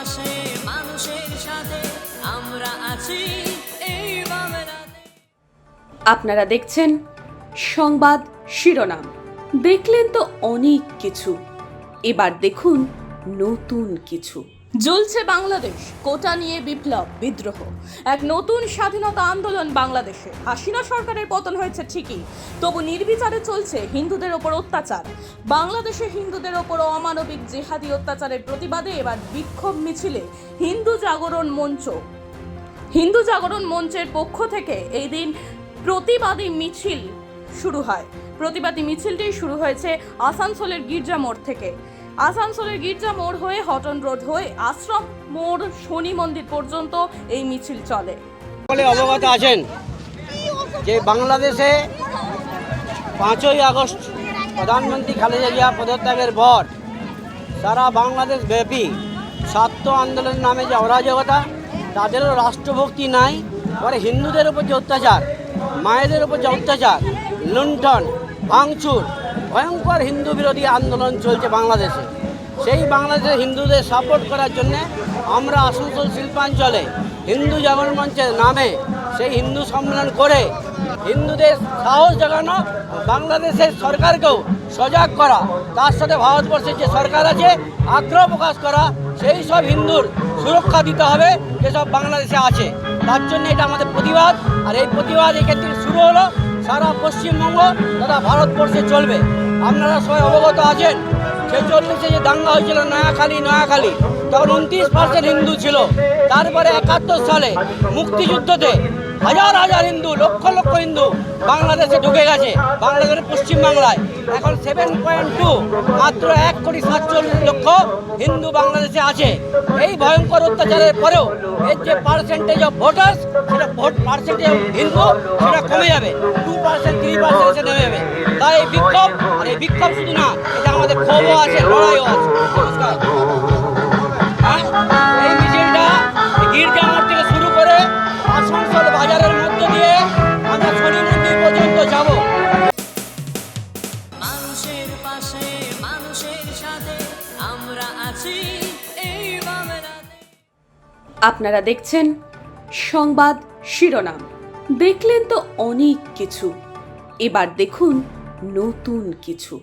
পাশে মানুষের সাথে আমরা আছি এই বাংলাতে। আপনারা দেখছেন সংবাদ শিরোনাম। দেখলেন তো অনেক কিছু, এবার দেখুন নতুন কিছু। জ্বলছে বাংলাদেশ, কোটা নিয়ে বিপ্লব বিদ্রোহ, এক নতুন স্বাধীনতা আন্দোলন বাংলাদেশে। হাসিনা সরকারের পতন হয়েছে ঠিকই, তবু নির্বিচারে চলছে হিন্দুদের ওপর অত্যাচার। বাংলাদেশে হিন্দুদের ওপর অমানবিক জিহাদি অত্যাচারের প্রতিবাদে এবার বিক্ষোভ মিছিলে হিন্দু জাগরণ মঞ্চের পক্ষ থেকে এই দিন প্রতিবাদী মিছিল শুরু হয়। প্রতিবাদী মিছিলটি শুরু হয়েছে আসানসোলের গির্জা মোড় থেকে। আসানসোলের গির্জা মোড় হয়ে হটন রোড হয়ে আশ্রম মোড় শনি মন্দির পর্যন্ত এই মিছিল চলে। সকলে অবগত আছেন যে বাংলাদেশে 5ই আগস্ট প্রধানমন্ত্রী খালেদা জিয়া পদত্যাগের পর সারা বাংলাদেশ ব্যাপী ছাত্র আন্দোলন নামে যে অরাজকতা, তাদেরও রাষ্ট্রভক্তি নাই, পরে হিন্দুদের উপর যে অত্যাচার, মায়েদের উপর যে অত্যাচার, লুণ্ঠন, ভাঙচুর, ভয়ঙ্কর হিন্দু বিরোধী আন্দোলন চলছে বাংলাদেশে। সেই বাংলাদেশে হিন্দুদের সাপোর্ট করার জন্যে আমরা আসানসোল শিল্পাঞ্চলে হিন্দু জাগরণ মঞ্চের নামে সেই হিন্দু সম্মেলন করে হিন্দুদের সাহস জাগানো, বাংলাদেশের সরকারকেও সজাগ করা, তার সাথে ভারতবর্ষের যে সরকার আছে আগ্রহ প্রকাশ করা, সেই সব হিন্দুর সুরক্ষা দিতে হবে যেসব বাংলাদেশে আছে। তার জন্য এটা আমাদের প্রতিবাদ, আর এই প্রতিবাদ এখান থেকে শুরু হলো, সারা পশ্চিমবঙ্গ তথা ভারতবর্ষে চলবে। আপনারা সবাই অবগত আছেন 46-এ যে দাঙ্গা হয়েছিল নয়াখালী, তখন 29% হিন্দু ছিল। তারপরে 71 সালে মুক্তিযুদ্ধতে হাজার হাজার হিন্দু, লক্ষ লক্ষ হিন্দু বাংলাদেশে ঢুকে গেছে, বাংলাদেশের পশ্চিমবাংলায়। এখন 7.2 মাত্র 1,47,00,000 হিন্দু বাংলাদেশে আছে। এই ভয়ঙ্কর অত্যাচারের পরেও এর যে পার্সেন্টেজ অফ ভোটার্স, সেটা ভোট পার্সেন্টেজ অফ হিন্দু সেটা কমে যাবে, 2%, 3% এসে নেমে যাবে। তাই এই বিক্ষোভ, আর এই বিক্ষোভ শুধু না, এটা আমাদের ক্ষোভও আছে, লড়াইও আছে। নমস্কার। এই মিছিলটা গির্জা মোড় থেকে শুরু করে আসানসোল বাজারের মধ্য দিয়ে আমরা শনি মন্দির পর্যন্ত যাব। মানুষের পাশে মানুষের সাথে আমরা আছি এই বাংলাতে। আপনারা দেখছেন সংবাদ শিরোনাম। দেখলেন তো অনেক কিছু, এবার দেখুন নতুন কিছু।